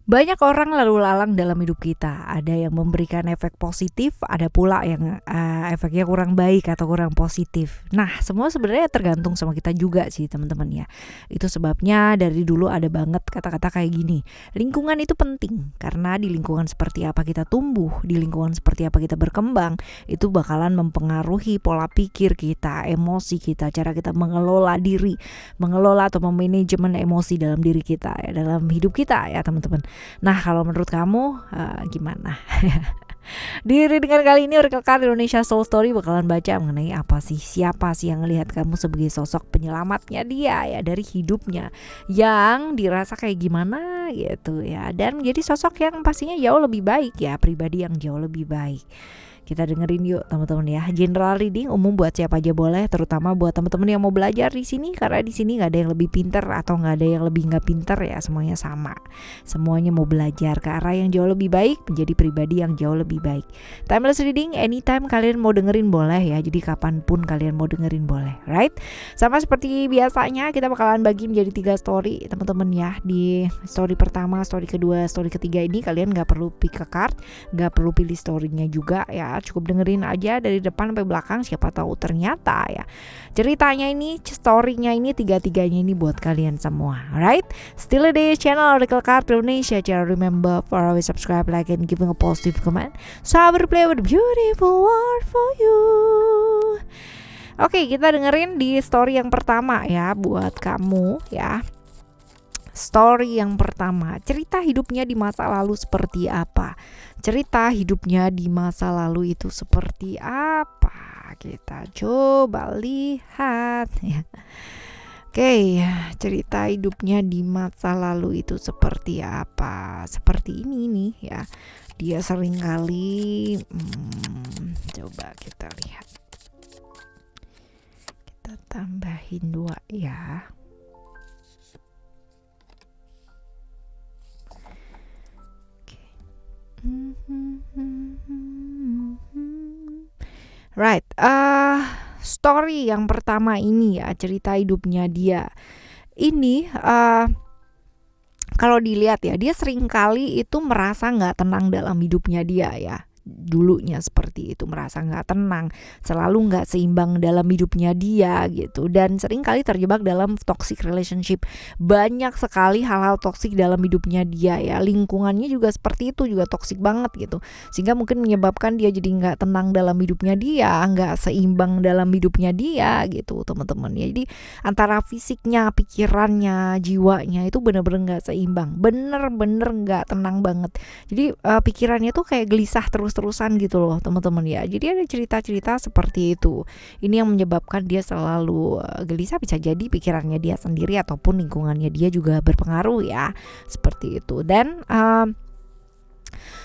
Banyak orang lalu lalang dalam hidup kita. Ada yang memberikan efek positif, ada pula yang efeknya kurang baik atau kurang positif. Nah, semua sebenarnya tergantung sama kita juga sih teman-teman ya. Itu sebabnya dari dulu ada banget kata-kata kayak gini. Lingkungan itu penting karena di lingkungan seperti apa kita tumbuh, di lingkungan seperti apa kita berkembang, itu bakalan mempengaruhi pola pikir kita, emosi kita, cara kita mengelola diri, mengelola atau memanajemen emosi dalam diri kita ya, dalam hidup kita ya teman-teman. Nah, kalau menurut kamu gimana? Di readingan kali ini Oracle Card Indonesia Soul Story bakalan baca mengenai siapa sih yang melihat kamu sebagai sosok penyelamatnya dia ya dari hidupnya yang dirasa kayak gimana gitu ya, dan menjadi sosok yang pastinya jauh lebih baik ya, pribadi yang jauh lebih baik. Kita dengerin yuk teman-teman ya. General reading umum buat siapa aja boleh, terutama buat teman-teman yang mau belajar di sini, karena di sini nggak ada yang lebih pinter atau nggak ada yang lebih nggak pinter ya, semuanya sama. Semuanya mau belajar ke arah yang jauh lebih baik, menjadi pribadi yang jauh lebih baik. Timeless reading anytime kalian mau dengerin boleh ya. Jadi kapanpun kalian mau dengerin boleh, right? Sama seperti biasanya kita bakalan bagi menjadi 3 story teman-teman ya. Di story pertama, story kedua, story ketiga ini kalian nggak perlu pick a card, nggak perlu pilih storynya juga ya. Cukup dengerin aja dari depan sampai belakang, siapa tahu ternyata ya ceritanya ini, storynya ini, tiga-tiganya ini buat kalian semua, right? Still a day channel Oracle Card Indonesia. Jangan remember for always subscribe, like, and giving a positive comment. So I will play with a beautiful word for you. Oke, kita dengerin di story yang pertama ya buat kamu ya. Story yang pertama, cerita hidupnya di masa lalu seperti apa? Cerita hidupnya di masa lalu itu seperti apa? Kita coba lihat ya. Oke, cerita hidupnya di masa lalu itu seperti apa? Seperti ini nih ya. Dia seringkali coba kita lihat. Kita tambahin 2 ya. Right, story yang pertama ini ya, cerita hidupnya dia ini kalau dilihat ya, dia seringkali itu merasa nggak tenang dalam hidupnya dia ya. Dulunya seperti itu, merasa nggak tenang, selalu nggak seimbang dalam hidupnya dia gitu, dan sering kali terjebak dalam toxic relationship. Banyak sekali hal-hal toxic dalam hidupnya dia ya, lingkungannya juga seperti itu, juga toxic banget gitu, sehingga mungkin menyebabkan dia jadi nggak tenang dalam hidupnya dia, nggak seimbang dalam hidupnya dia gitu teman-teman ya. Jadi antara fisiknya, pikirannya, jiwanya itu bener-bener nggak seimbang, bener-bener nggak tenang banget. Jadi pikirannya tuh kayak gelisah terus-terusan gitu loh teman-teman ya. Jadi ada cerita-cerita seperti itu. Ini yang menyebabkan dia selalu gelisah, bisa jadi pikirannya dia sendiri ataupun lingkungannya dia juga berpengaruh ya. Seperti itu. Dan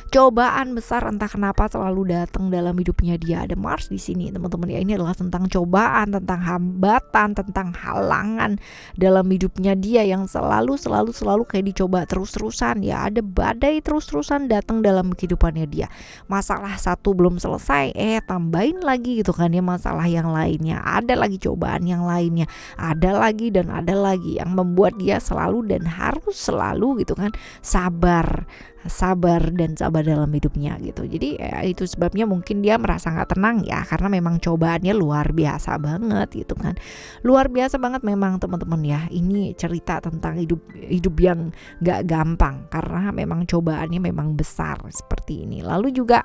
cobaan besar entah kenapa selalu datang dalam hidupnya dia. Ada Mars di sini teman-teman ya. Ini adalah tentang cobaan, tentang hambatan, tentang halangan dalam hidupnya dia yang selalu kayak dicoba terus-terusan ya. Ada badai terus-terusan datang dalam kehidupannya dia. Masalah satu belum selesai, tambahin lagi gitu kan ya, masalah yang lainnya. Ada lagi cobaan yang lainnya. Ada lagi dan ada lagi yang membuat dia selalu dan harus selalu gitu kan sabar dalam hidupnya gitu. Jadi itu sebabnya mungkin dia merasa nggak tenang ya, karena memang cobaannya luar biasa banget gitu kan, luar biasa banget memang teman-teman ya. Ini cerita tentang hidup yang nggak gampang karena memang cobaannya memang besar seperti ini. Lalu juga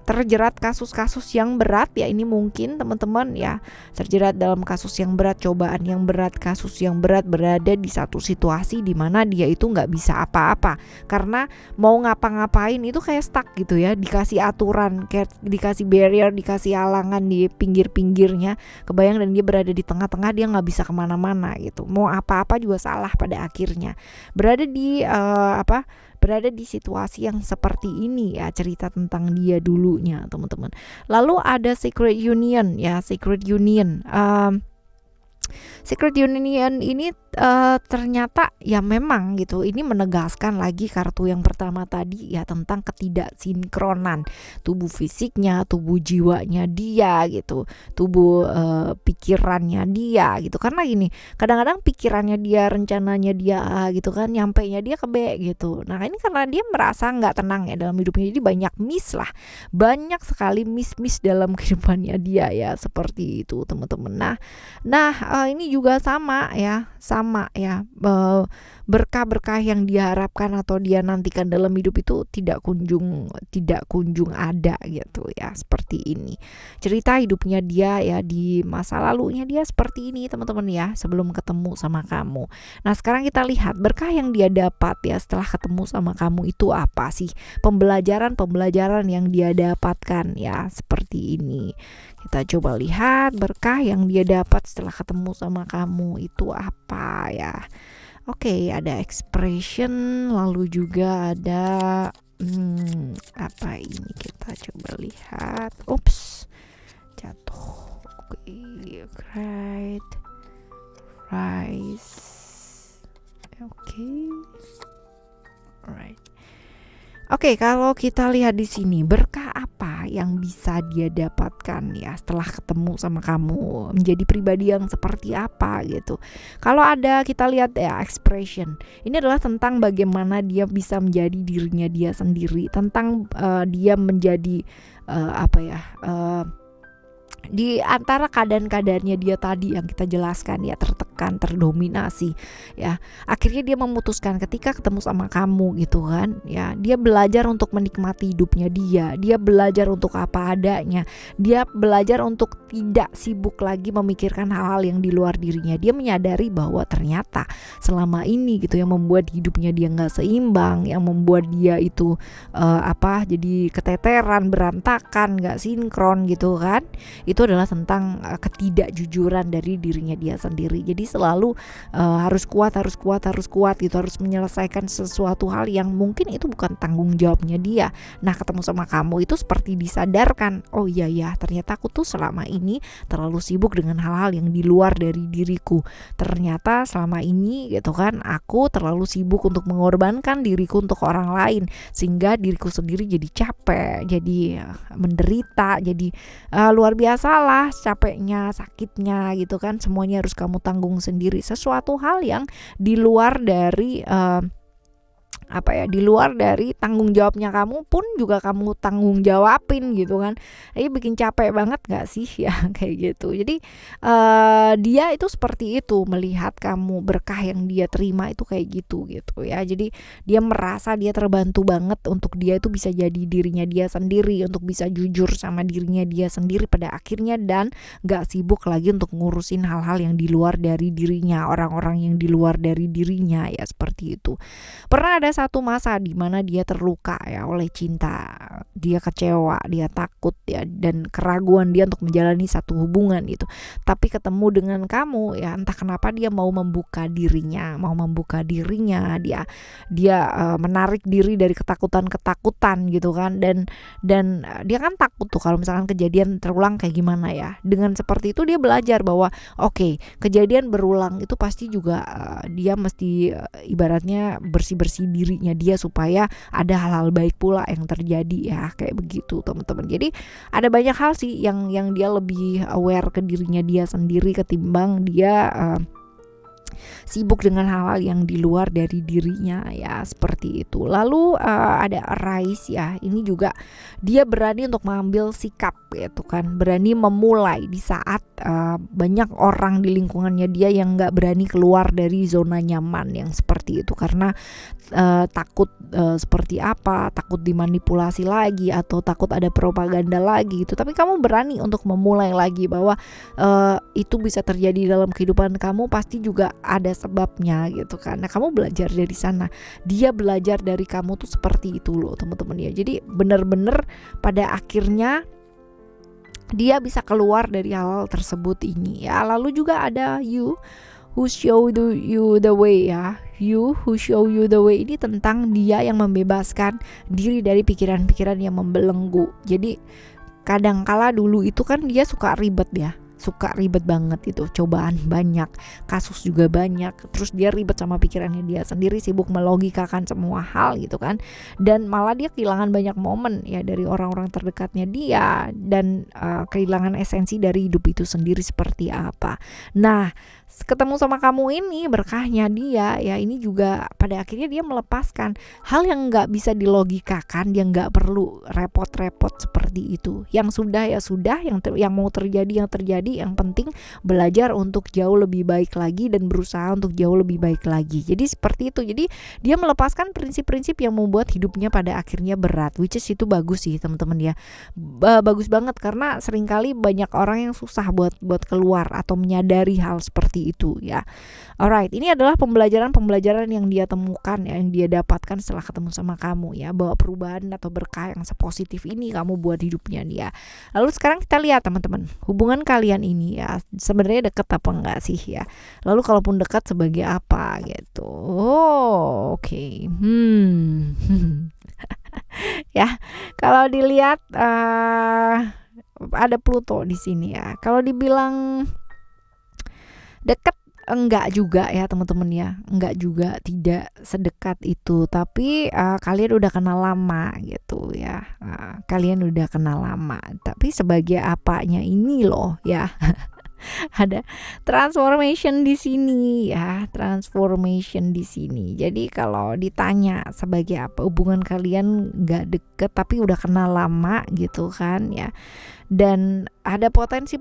terjerat kasus-kasus yang berat ya, ini mungkin teman-teman ya, terjerat dalam kasus yang berat, cobaan yang berat, kasus yang berat, berada di satu situasi di mana dia itu nggak bisa apa-apa karena mau ngapa-ngapain itu kayak stuck gitu ya, dikasih aturan, kayak dikasih barrier, dikasih halangan di pinggir-pinggirnya, kebayang, dan dia berada di tengah-tengah, dia nggak bisa kemana-mana gitu, mau apa-apa juga salah pada akhirnya, berada di berada di situasi yang seperti ini ya, cerita tentang dia dulunya teman-teman. Lalu ada secret union ya, secret union. Secret Union ini ternyata ya memang gitu, ini menegaskan lagi kartu yang pertama tadi ya, tentang ketidaksinkronan tubuh fisiknya, tubuh jiwanya dia gitu, tubuh pikirannya dia gitu. Karena gini, kadang-kadang pikirannya dia, rencananya dia A gitu kan, nyampainya dia ke B gitu. Nah ini karena dia merasa nggak tenang ya dalam hidupnya, jadi banyak miss lah, banyak sekali miss dalam kehidupannya dia ya, seperti itu teman-teman. Ini juga sama ya, berkah-berkah yang diharapkan atau dia nantikan dalam hidup itu tidak kunjung ada gitu ya, seperti ini cerita hidupnya dia ya, di masa lalunya dia seperti ini teman-teman ya, sebelum ketemu sama kamu. Nah sekarang kita lihat berkah yang dia dapat ya setelah ketemu sama kamu itu apa sih, pembelajaran yang dia dapatkan ya, seperti ini. Kita coba lihat berkah yang dia dapat setelah ketemu sama kamu itu apa ya. Oke, ada expression, lalu juga ada apa ini, kita coba lihat. Ups, jatuh. Oke, right, rise. Oke, right. Oke, kalau kita lihat di sini berkah apa yang bisa dia dapatkan ya setelah ketemu sama kamu, menjadi pribadi yang seperti apa gitu. Kalau ada kita lihat ya expression, ini adalah tentang bagaimana dia bisa menjadi dirinya dia sendiri, tentang dia menjadi di antara keadaan-keadaannya dia tadi yang kita jelaskan ya, tertekan, terdominasi ya, akhirnya dia memutuskan ketika ketemu sama kamu gitu kan ya, dia belajar untuk menikmati hidupnya dia belajar untuk apa adanya, dia belajar untuk tidak sibuk lagi memikirkan hal-hal yang di luar dirinya. Dia menyadari bahwa ternyata selama ini gitu yang membuat hidupnya dia nggak seimbang, yang membuat dia itu jadi keteteran, berantakan, nggak sinkron gitu kan, itu adalah tentang ketidakjujuran dari dirinya dia sendiri. Jadi selalu harus kuat gitu, harus menyelesaikan sesuatu hal yang mungkin itu bukan tanggung jawabnya dia. Nah ketemu sama kamu itu seperti disadarkan, oh iya ya, ternyata aku tuh selama ini terlalu sibuk dengan hal-hal yang di luar dari diriku. Ternyata selama ini gitu kan, aku terlalu sibuk untuk mengorbankan diriku untuk orang lain, sehingga diriku sendiri jadi capek, jadi menderita, jadi luar biasa lah capeknya, sakitnya gitu kan, semuanya harus kamu tanggung sendiri. Sesuatu hal yang di luar dari di luar dari tanggung jawabnya kamu pun juga kamu tanggung jawabin gitu kan. Ini bikin capek banget gak sih ya kayak gitu. Jadi dia itu seperti itu melihat kamu, berkah yang dia terima itu kayak gitu ya. Jadi dia merasa dia terbantu banget untuk dia itu bisa jadi dirinya dia sendiri, untuk bisa jujur sama dirinya dia sendiri pada akhirnya, dan gak sibuk lagi untuk ngurusin hal-hal yang di luar dari dirinya, orang-orang yang di luar dari dirinya ya, seperti itu. Pernah ada satu masa di mana dia terluka ya oleh cinta, dia kecewa, dia takut ya, dan keraguan dia untuk menjalani satu hubungan gitu. Tapi ketemu dengan kamu ya, entah kenapa dia mau membuka dirinya, dia menarik diri dari ketakutan gitu kan, dan dia kan takut tuh kalau misalkan kejadian terulang kayak gimana ya. Dengan seperti itu dia belajar bahwa oke, kejadian berulang itu pasti juga dia mesti ibaratnya bersih dirinya dia supaya ada hal-hal baik pula yang terjadi ya, kayak begitu teman-teman. Jadi ada banyak hal sih yang dia lebih aware ke dirinya dia sendiri ketimbang dia sibuk dengan hal-hal yang di luar dari dirinya ya, seperti itu. Lalu ada arise ya, ini juga dia berani untuk mengambil sikap gitu kan, berani memulai di saat banyak orang di lingkungannya dia yang nggak berani keluar dari zona nyaman yang seperti itu, karena takut seperti apa, takut dimanipulasi lagi atau takut ada propaganda lagi gitu. Tapi kamu berani untuk memulai lagi bahwa itu bisa terjadi dalam kehidupan kamu, pasti juga ada sebabnya gitu kan. Nah kamu belajar dari sana, dia belajar dari kamu tuh seperti itu loh teman-teman ya. Jadi benar-benar pada akhirnya dia bisa keluar dari hal tersebut ini ya. Lalu juga ada you who show you the way ya. You who show you the way ini tentang dia yang membebaskan diri dari pikiran-pikiran yang membelenggu. Jadi kadangkala dulu itu kan dia suka ribet ya, suka ribet banget itu, cobaan banyak, kasus juga banyak, terus dia ribet sama pikirannya dia sendiri, sibuk melogikakan semua hal gitu kan, dan malah dia kehilangan banyak momen ya dari orang-orang terdekatnya dia, dan kehilangan esensi dari hidup itu sendiri seperti apa. Nah, ketemu sama kamu ini berkahnya dia ya, ini juga pada akhirnya dia melepaskan hal yang nggak bisa dilogikakan, dia nggak perlu repot-repot seperti itu. Yang sudah ya sudah, yang mau terjadi yang terjadi, yang penting belajar untuk jauh lebih baik lagi dan berusaha untuk jauh lebih baik lagi. Jadi seperti itu. Jadi dia melepaskan prinsip-prinsip yang membuat hidupnya pada akhirnya berat, which is itu bagus sih teman-teman ya. Bagus banget, karena seringkali banyak orang yang susah buat keluar atau menyadari hal seperti itu ya. Alright, ini adalah pembelajaran yang dia temukan ya, yang dia dapatkan setelah ketemu sama kamu ya, bahwa perubahan atau berkah yang sepositif ini kamu buat hidupnya dia. Lalu sekarang kita lihat teman-teman, hubungan kalian ini ya sebenarnya dekat apa enggak sih ya. Lalu kalaupun dekat sebagai apa gitu. Oh, oke. Ya, kalau dilihat ada Pluto di sini ya. Kalau dibilang dekat, enggak juga ya teman-teman ya, enggak juga, tidak sedekat itu, tapi kalian udah kenal lama gitu ya, kalian udah kenal lama, tapi sebagai apanya ini loh ya. Ada transformation di sini ya, transformation di sini. Jadi kalau ditanya sebagai apa hubungan kalian nggak deket tapi udah kenal lama gitu kan ya, dan ada potensi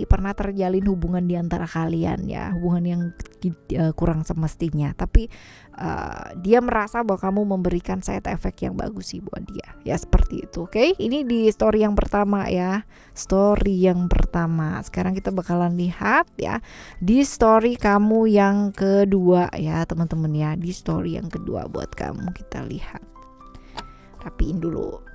pernah terjalin hubungan di antara kalian ya, hubungan yang kurang semestinya, tapi dia merasa bahwa kamu memberikan side effect yang bagus sih buat dia ya, seperti itu. Oke, ini di story yang pertama ya, story yang pertama. Sekarang kita bakalan lihat ya di story kamu yang kedua ya teman-teman ya, di story yang kedua buat kamu. Kita lihat, rapiin dulu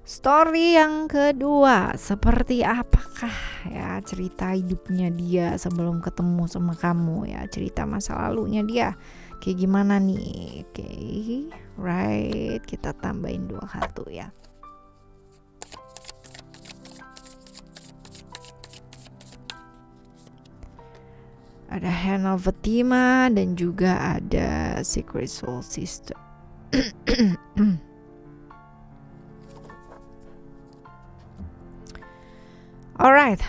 story yang kedua, seperti apakah ya cerita hidupnya dia sebelum ketemu sama kamu ya, cerita masa lalunya dia kayak gimana nih. Oke, right, kita tambahin 2 kartu ya. Ada Hand of Fatima dan juga ada Secret Soul Sister. Alright,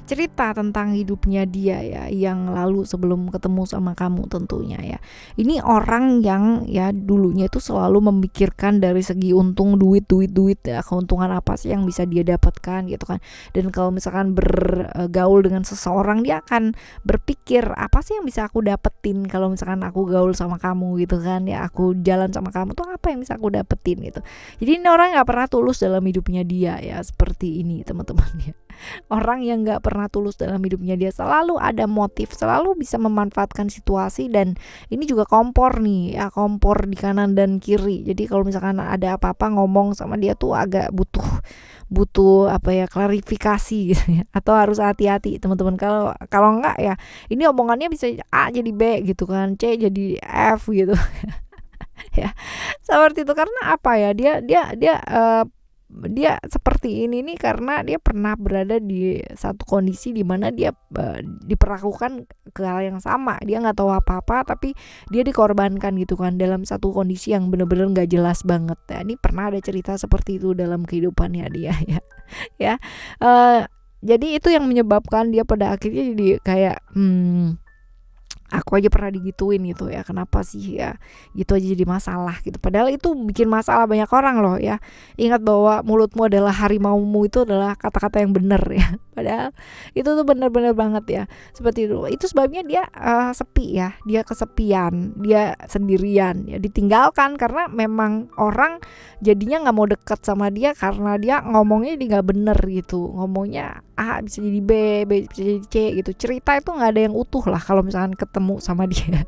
cerita tentang hidupnya dia ya yang lalu sebelum ketemu sama kamu tentunya ya. Ini orang yang ya dulunya itu selalu memikirkan dari segi untung, duit ya, keuntungan apa sih yang bisa dia dapatkan gitu kan. Dan kalau misalkan bergaul dengan seseorang, dia akan berpikir apa sih yang bisa aku dapetin kalau misalkan aku gaul sama kamu gitu kan ya, aku jalan sama kamu tuh apa yang bisa aku dapetin gitu. Jadi ini orang nggak pernah tulus dalam hidupnya dia ya, seperti ini teman-teman ya. Orang yang gak pernah tulus dalam hidupnya dia, selalu ada motif, selalu bisa memanfaatkan situasi, dan ini juga kompor nih ya, kompor di kanan dan kiri. Jadi kalau misalkan ada apa-apa ngomong sama dia tuh agak butuh apa ya, klarifikasi gitu ya, atau harus hati-hati teman-teman. Kalau enggak ya ini omongannya bisa A jadi B gitu kan, C jadi F gitu. Ya seperti itu. Karena apa ya, dia seperti ini nih karena dia pernah berada di satu kondisi di mana dia diperlakukan ke hal yang sama. Dia nggak tahu apa-apa tapi dia dikorbankan gitu kan dalam satu kondisi yang benar-benar nggak jelas banget ya. Ini pernah ada cerita seperti itu dalam kehidupannya dia ya. Ya jadi itu yang menyebabkan dia pada akhirnya jadi kayak aku aja pernah digituin gitu ya, kenapa sih ya gitu aja jadi masalah gitu, padahal itu bikin masalah banyak orang loh ya. Ingat bahwa mulutmu adalah harimaumu, itu adalah kata-kata yang benar ya, padahal itu tuh benar-benar banget ya, seperti itu sebabnya dia sepi ya, dia kesepian, dia sendirian ya, ditinggalkan karena memang orang jadinya nggak mau dekat sama dia karena dia ngomongnya nggak bener gitu, ngomongnya A bisa jadi B bisa jadi C gitu, cerita itu nggak ada yang utuh lah kalau misalkan ketemu sama dia.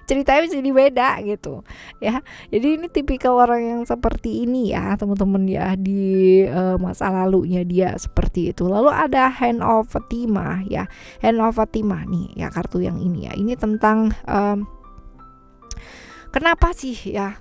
Ceritanya bisa jadi beda gitu ya. Jadi ini tipikal orang yang seperti ini ya teman-teman ya, di masa lalunya dia seperti itu. Lalu ada Hand of Fatima ya, Hand of Fatima nih ya, kartu yang ini ya, ini tentang kenapa sih ya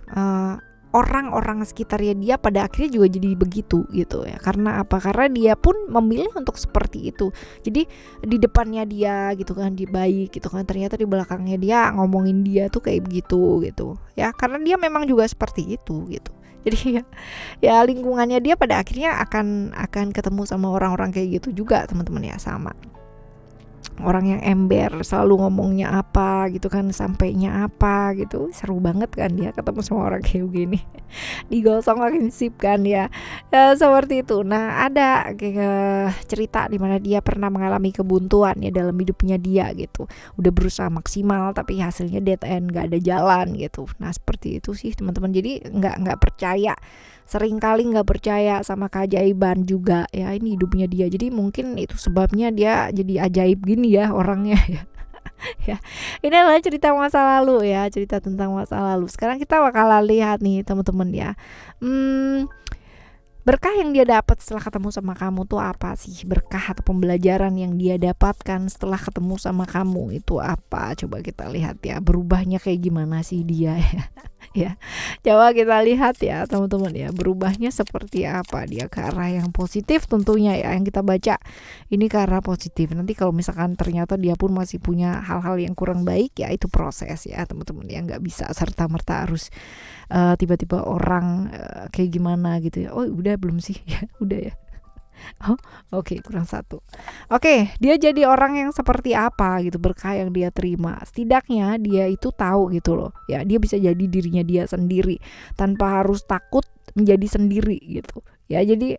orang-orang sekitarnya dia pada akhirnya juga jadi begitu gitu ya. Karena apa? Karena dia pun memilih untuk seperti itu. Jadi di depannya dia gitu kan dia baik gitu kan, ternyata di belakangnya dia ngomongin dia tuh kayak begitu gitu ya, karena dia memang juga seperti itu gitu. Jadi ya lingkungannya dia pada akhirnya akan ketemu sama orang-orang kayak gitu juga teman-teman ya. Sama orang yang ember, selalu ngomongnya apa gitu kan, sampainya apa gitu. Seru banget kan dia ketemu sama orang kayak begini. Digosong makin sip kan ya. Seperti itu. Nah, ada cerita di mana dia pernah mengalami kebuntuan ya dalam hidupnya dia gitu. Udah berusaha maksimal tapi hasilnya dead end, gak ada jalan gitu. Nah, seperti itu sih teman-teman. Jadi nggak percaya, sering kali nggak percaya sama keajaiban juga ya, ini hidupnya dia. Jadi mungkin itu sebabnya dia jadi ajaib gini ya orangnya ya. Ya, ini adalah cerita masa lalu ya, cerita tentang masa lalu. Sekarang kita bakalan lihat nih teman-teman ya. Berkah yang dia dapat setelah ketemu sama kamu tuh apa sih? Berkah atau pembelajaran yang dia dapatkan setelah ketemu sama kamu itu apa? Coba kita lihat ya, berubahnya kayak gimana sih dia ya. Ya, coba kita lihat ya teman-teman ya, berubahnya seperti apa dia ke arah yang positif tentunya ya. Yang kita baca ini ke arah positif. Nanti kalau misalkan ternyata dia pun masih punya hal-hal yang kurang baik ya, itu proses ya teman-teman ya, nggak bisa serta-merta harus tiba-tiba orang kayak gimana gitu ya. Oh udah belum sih ya, udah ya. Oh, oke, kurang satu. Oke, dia jadi orang yang seperti apa gitu, berkah yang dia terima. Setidaknya dia itu tahu gitu loh. Ya, dia bisa jadi dirinya dia sendiri tanpa harus takut menjadi sendiri gitu. Ya, jadi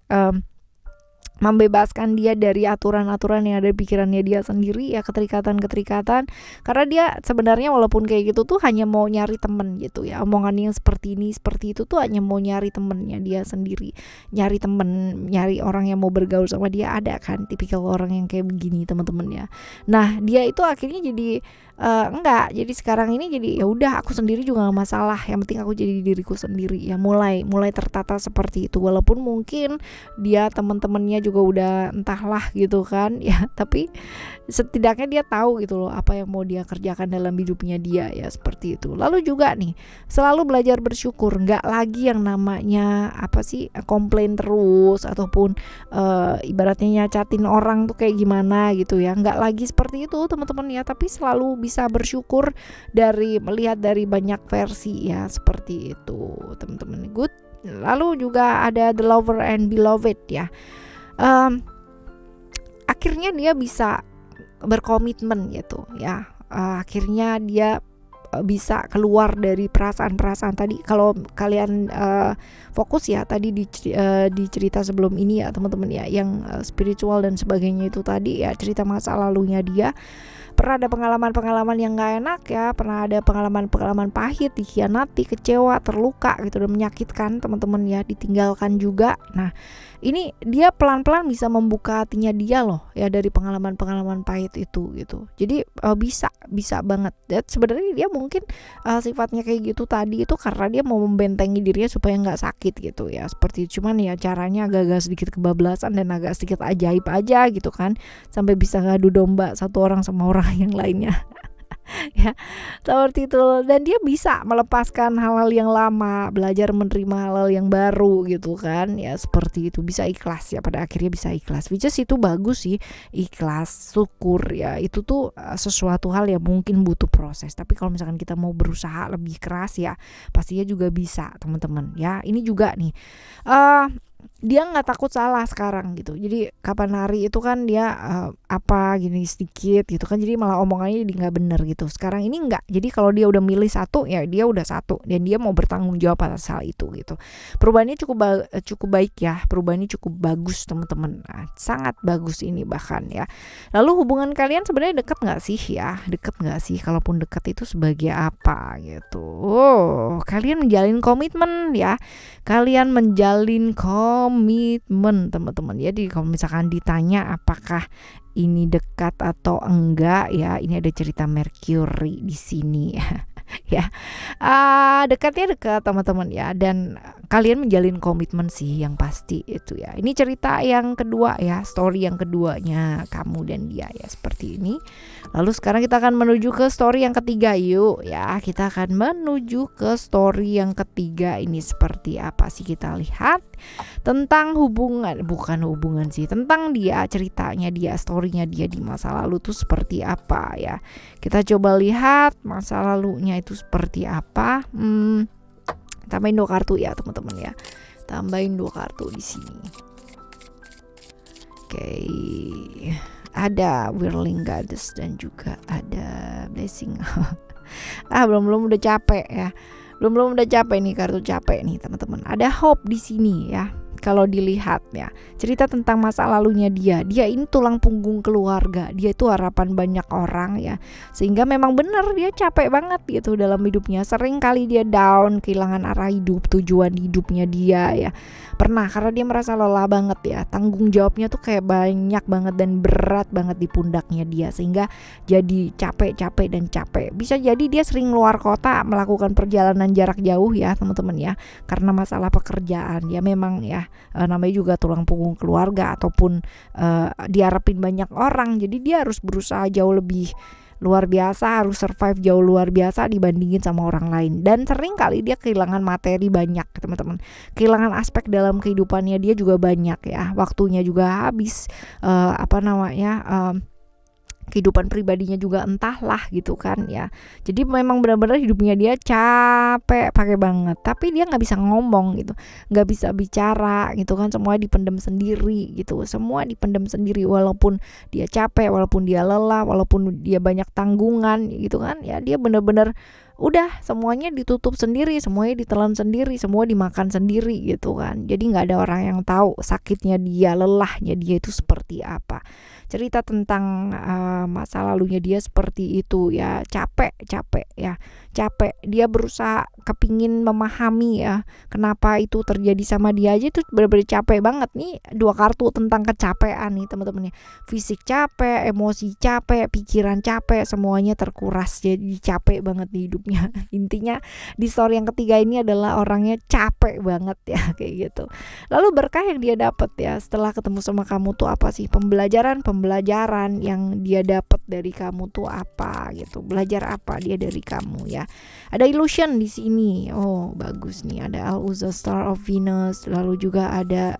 membebaskan dia dari aturan-aturan yang ada di pikirannya dia sendiri ya, keterikatan-keterikatan. Karena dia sebenarnya walaupun kayak gitu tuh hanya mau nyari temen gitu ya, omongan yang seperti ini seperti itu tuh hanya mau nyari temennya dia sendiri, nyari temen, nyari orang yang mau bergaul sama dia. Ada kan tipikal orang yang kayak begini teman-teman ya. Nah dia itu akhirnya jadi enggak, jadi sekarang ini jadi ya udah aku sendiri juga gak masalah, yang penting aku jadi diriku sendiri ya, mulai tertata seperti itu. Walaupun mungkin dia teman-temannya juga udah entahlah gitu kan ya, tapi setidaknya dia tahu gitu loh apa yang mau dia kerjakan dalam hidupnya dia ya, seperti itu. Lalu juga nih selalu belajar bersyukur, nggak lagi yang namanya apa sih komplain terus ataupun ibaratnya nyacatin orang tuh kayak gimana gitu ya, nggak lagi seperti itu teman-teman ya, tapi selalu bisa bersyukur dari melihat dari banyak versi ya, seperti itu teman-teman. Good. Lalu juga ada the lover and beloved ya. Akhirnya dia bisa berkomitmen gitu ya. Akhirnya dia bisa keluar dari perasaan-perasaan tadi. Kalau kalian fokus ya tadi di cerita sebelum ini ya teman-teman ya, yang spiritual dan sebagainya itu tadi ya, cerita masa lalunya dia. Pernah ada pengalaman-pengalaman yang gak enak ya, pernah ada pengalaman-pengalaman pahit, dikhianati, kecewa, terluka gitu, dan menyakitkan teman-teman ya, ditinggalkan juga. Nah ini dia pelan-pelan bisa membuka hatinya dia loh ya dari pengalaman-pengalaman pahit itu gitu. Jadi bisa banget. Dan sebenarnya dia mungkin sifatnya kayak gitu tadi itu karena dia mau membentengi dirinya supaya nggak sakit gitu ya, seperti itu. Cuman ya caranya agak-agak sedikit kebablasan dan agak sedikit ajaib aja gitu kan, sampai bisa ngadu domba satu orang sama orang yang lainnya. Ya seperti itu. Dan dia bisa melepaskan hal-hal yang lama, belajar menerima hal-hal yang baru gitu kan ya, seperti itu. Bisa ikhlas ya, pada akhirnya bisa ikhlas, which is itu bagus sih, ikhlas, syukur ya, itu tuh sesuatu hal yang mungkin butuh proses, tapi kalau misalkan kita mau berusaha lebih keras ya pastinya juga bisa teman-teman ya. Ini juga nih dia nggak takut salah sekarang gitu. Jadi kapan hari itu kan dia apa gini sedikit gitu kan, jadi malah omongannya jadi nggak bener gitu. Sekarang ini nggak. Jadi kalau dia udah milih satu ya dia udah satu, dan dia mau bertanggung jawab atas hal itu gitu. Perubahannya cukup baik ya, perubahannya cukup bagus teman-teman. Nah, sangat bagus ini bahkan ya. Lalu hubungan kalian sebenarnya deket nggak sih ya? Deket nggak sih? Kalaupun deket itu sebagai apa gitu? Oh, kalian menjalin komitmen ya. Kalian menjalin komitmen teman-teman. Jadi kalau misalkan ditanya apakah ini dekat atau enggak ya, ini ada cerita Mercury di sini ya. Dekatnya dekat teman-teman ya, dan kalian menjalin komitmen sih yang pasti itu ya. Ini cerita yang kedua ya, story yang keduanya kamu dan dia ya, seperti ini. Lalu sekarang kita akan menuju ke story yang ketiga yuk ya. Kita akan menuju ke story yang ketiga, ini seperti apa sih, kita lihat tentang bukan hubungan sih, tentang dia, ceritanya dia, storynya dia di masa lalu tuh seperti apa ya. Kita coba lihat masa lalunya itu seperti apa. Tambahin 2 kartu ya teman-teman ya. Tambahin 2 kartu di sini. Oke. Ada Whirling Goddess dan juga ada Blessing. Belum udah capek ya. Belum udah capek nih, kartu capek nih teman-teman. Ada hope di sini ya. Kalau dilihat ya, cerita tentang masa lalunya dia ini tulang punggung keluarga, dia itu harapan banyak orang ya, sehingga memang benar dia capek banget gitu dalam hidupnya. Sering kali dia down, kehilangan arah hidup, tujuan hidupnya dia ya, pernah, karena dia merasa lelah banget ya, tanggung jawabnya tuh kayak banyak banget dan berat banget di pundaknya dia, sehingga jadi capek. Bisa jadi dia sering luar kota, melakukan perjalanan jarak jauh ya teman-teman ya, karena masalah pekerjaan ya. Memang ya, namanya juga tulang punggung keluarga, ataupun diharapin banyak orang, jadi dia harus berusaha jauh lebih luar biasa, harus survive jauh luar biasa dibandingin sama orang lain. Dan sering kali dia kehilangan materi banyak teman-teman, kehilangan aspek dalam kehidupannya dia juga banyak ya, waktunya juga habis, kehidupan pribadinya juga entahlah gitu kan ya. Jadi memang benar-benar hidupnya dia capek pakai banget, tapi dia nggak bisa ngomong gitu, nggak bisa bicara gitu kan, semua dipendam sendiri gitu, semua dipendam sendiri. Walaupun dia capek, walaupun dia lelah, walaupun dia banyak tanggungan gitu kan ya, dia benar-benar udah semuanya ditutup sendiri, semuanya ditelan sendiri, semua dimakan sendiri gitu kan. Jadi nggak ada orang yang tahu sakitnya dia, lelahnya dia itu seperti apa. Cerita tentang masa lalunya dia seperti itu ya, capek ya, capek. Dia berusaha kepingin memahami ya, kenapa itu terjadi sama dia aja itu benar-benar capek banget nih. 2 kartu tentang kecapean nih teman-teman ya, fisik capek, emosi capek, pikiran capek, semuanya terkuras, jadi capek banget di hidupnya. Intinya di story yang ketiga ini adalah orangnya capek banget ya, kayak gitu. Lalu berkah yang dia dapat ya setelah ketemu sama kamu tuh apa sih? Pembelajaran yang dia dapat dari kamu tuh apa gitu. Belajar apa dia dari kamu ya. Ada illusion di sini. Oh, bagus nih. Ada Al-Uzza Star of Venus, lalu juga ada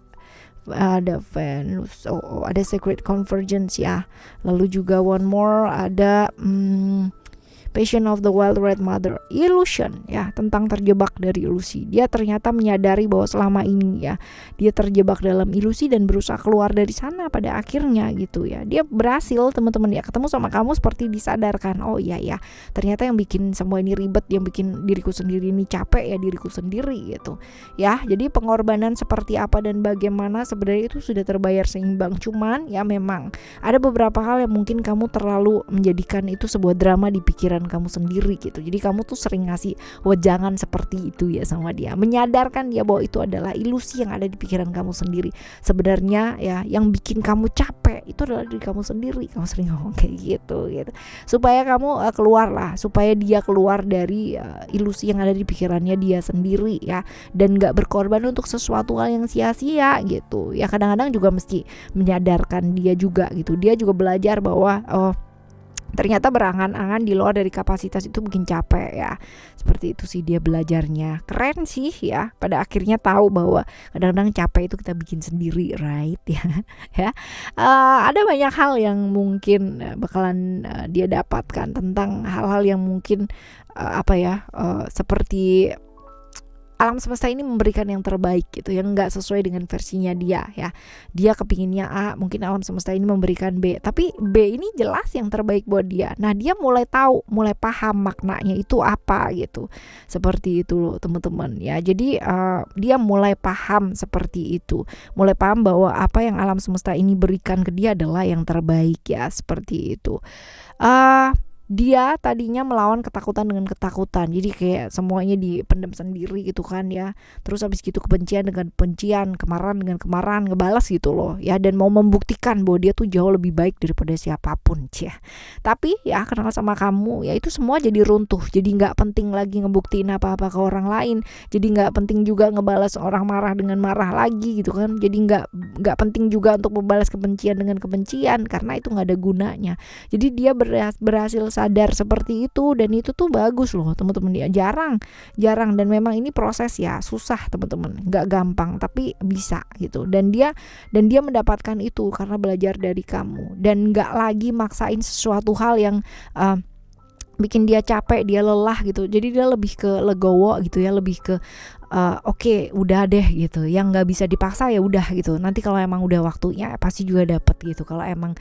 Venus. Ada Sacred Convergence ya. Lalu juga one more ada Passion of the Wild Red Mother, illusion ya, tentang terjebak dari ilusi. Dia ternyata menyadari bahwa selama ini ya dia terjebak dalam ilusi dan berusaha keluar dari sana pada akhirnya gitu ya. Dia berhasil teman-teman ya, ketemu sama kamu seperti disadarkan, oh iya ya, ternyata yang bikin semua ini ribet, yang bikin diriku sendiri ini capek ya diriku sendiri gitu. Ya, jadi pengorbanan seperti apa dan bagaimana sebenarnya itu sudah terbayar seimbang. Cuman ya memang ada beberapa hal yang mungkin kamu terlalu menjadikan itu sebuah drama di pikiran kamu sendiri gitu. Jadi kamu tuh sering ngasih wejangan seperti itu ya sama dia, menyadarkan dia bahwa itu adalah ilusi yang ada di pikiran kamu sendiri. Sebenarnya ya yang bikin kamu capek itu adalah diri kamu sendiri. Kamu sering ngomong kayak gitu supaya kamu supaya dia keluar dari ilusi yang ada di pikirannya dia sendiri ya, dan gak berkorban untuk sesuatu hal yang sia-sia gitu ya. Kadang-kadang juga mesti menyadarkan dia juga gitu. Dia juga belajar bahwa ternyata berangan-angan di luar dari kapasitas itu bikin capek ya. Seperti itu sih dia belajarnya. Keren sih ya. Pada akhirnya tahu bahwa kadang-kadang capek itu kita bikin sendiri, right ya. Ya. Ada banyak hal yang mungkin bakalan dia dapatkan tentang hal-hal yang mungkin seperti alam semesta ini memberikan yang terbaik gitu, yang nggak sesuai dengan versinya dia ya. Dia kepinginnya A, mungkin alam semesta ini memberikan B, tapi B ini jelas yang terbaik buat dia. Nah, dia mulai tahu, mulai paham maknanya itu apa gitu. Seperti itu loh teman-teman ya. Jadi dia mulai paham seperti itu, mulai paham bahwa apa yang alam semesta ini berikan ke dia adalah yang terbaik ya, seperti itu. Dia tadinya melawan ketakutan dengan ketakutan, jadi kayak semuanya dipendam sendiri gitu kan ya. Terus habis gitu kebencian dengan kebencian, kemarahan dengan kemarahan, ngebalas gitu loh ya, dan mau membuktikan bahwa dia tuh jauh lebih baik daripada siapapun, cia. Tapi ya kenal sama kamu ya itu semua jadi runtuh, jadi nggak penting lagi ngebuktiin apa-apa ke orang lain, jadi nggak penting juga ngebalas orang marah dengan marah lagi gitu kan, jadi nggak penting juga untuk membalas kebencian dengan kebencian karena itu nggak ada gunanya. Jadi dia berhasil sadar seperti itu, dan itu tuh bagus loh teman-teman ya. Jarang dan memang ini proses ya, susah teman-teman, nggak gampang tapi bisa gitu. Dan dia mendapatkan itu karena belajar dari kamu, dan nggak lagi maksain sesuatu hal yang bikin dia capek, dia lelah gitu. Jadi dia lebih ke legowo gitu ya, lebih ke oke, udah deh gitu. Yang nggak bisa dipaksa ya udah gitu. Nanti kalau emang udah waktunya pasti juga dapet gitu. Kalau emang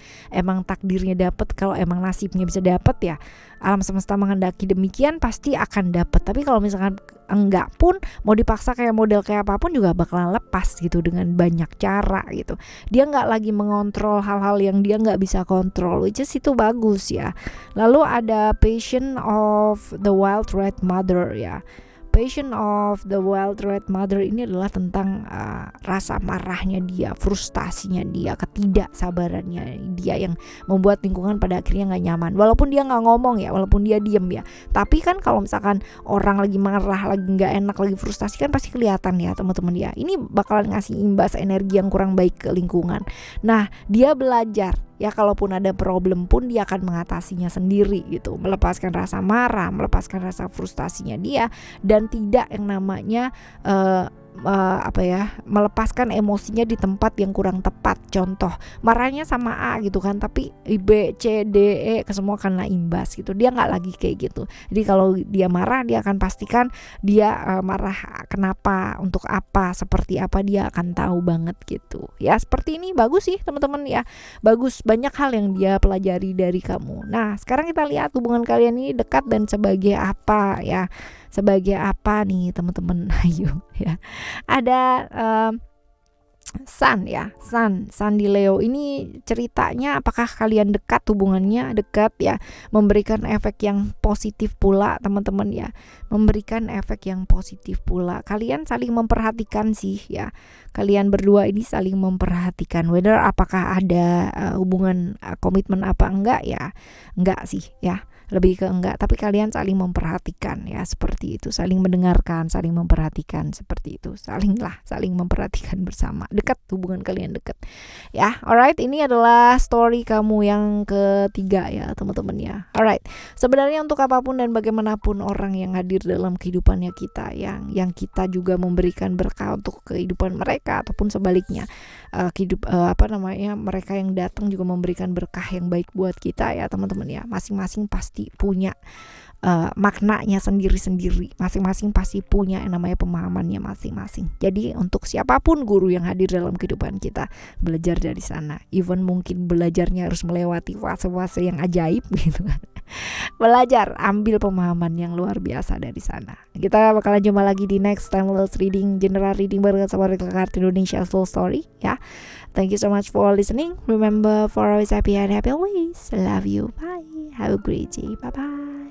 takdirnya dapet, kalau emang nasibnya bisa dapet ya alam semesta menghendaki demikian, pasti akan dapet. Tapi kalau misalkan enggak pun, mau dipaksa kayak model kayak apapun juga bakalan lepas gitu dengan banyak cara gitu. Dia nggak lagi mengontrol hal-hal yang dia nggak bisa kontrol, which is itu bagus ya. Lalu ada Passion of the Wild Red Mother ya. Passion of the Wild Red Mother ini adalah tentang rasa marahnya dia, frustasinya dia, ketidaksabarannya dia yang membuat lingkungan pada akhirnya nggak nyaman. Walaupun dia nggak ngomong ya, walaupun dia diem ya, tapi kan kalau misalkan orang lagi marah, lagi nggak enak, lagi frustasi kan pasti kelihatan ya teman-teman ya. Ini bakalan ngasih imbas energi yang kurang baik ke lingkungan. Nah, dia belajar ya, kalaupun ada problem pun dia akan mengatasinya sendiri gitu, melepaskan rasa marah, melepaskan rasa frustasinya dia, dan tidak yang namanya melepaskan emosinya di tempat yang kurang tepat. Contoh, marahnya sama A gitu kan, tapi B, C, D, E ke semua kena imbas gitu. Dia nggak lagi kayak gitu. Jadi kalau dia marah, dia akan pastikan dia marah kenapa, untuk apa, seperti apa, dia akan tahu banget gitu. Ya seperti ini bagus sih teman-teman ya. Bagus, banyak hal yang dia pelajari dari kamu. Nah sekarang kita lihat hubungan kalian ini dekat dan sebagai apa ya. Sebagai apa nih teman-teman? Ayo ya. Ada Sun ya, Sun di Leo ini ceritanya apakah kalian dekat, hubungannya dekat ya, memberikan efek yang positif pula teman-teman ya, memberikan efek yang positif pula. Kalian saling memperhatikan sih ya, kalian berdua ini saling memperhatikan. Whether apakah ada hubungan komitmen apa enggak ya, enggak sih ya, lebih ke enggak, tapi kalian saling memperhatikan ya, seperti itu, saling mendengarkan, saling memperhatikan, seperti itu, saling memperhatikan bersama, dekat, hubungan kalian dekat ya. Alright, ini adalah story kamu yang ketiga ya teman-teman ya. Alright, sebenarnya untuk apapun dan bagaimanapun orang yang hadir dalam kehidupannya kita, yang kita juga memberikan berkah untuk kehidupan mereka, ataupun sebaliknya mereka yang datang juga memberikan berkah yang baik buat kita ya teman-teman ya. Masing-masing pasti punya maknanya sendiri-sendiri, masing-masing pasti punya yang namanya pemahamannya masing-masing. Jadi untuk siapapun guru yang hadir dalam kehidupan kita, belajar dari sana. Even mungkin belajarnya harus melewati fase-fase yang ajaib gitu kan. Belajar, ambil pemahaman yang luar biasa dari sana. Kita bakalan jumpa lagi di next timeless reading, general reading bareng sama Kartu Indonesia Soul Story ya. Thank you so much for listening. Remember, for always happy and happy always. Love you. Bye. Have a great day. Bye bye.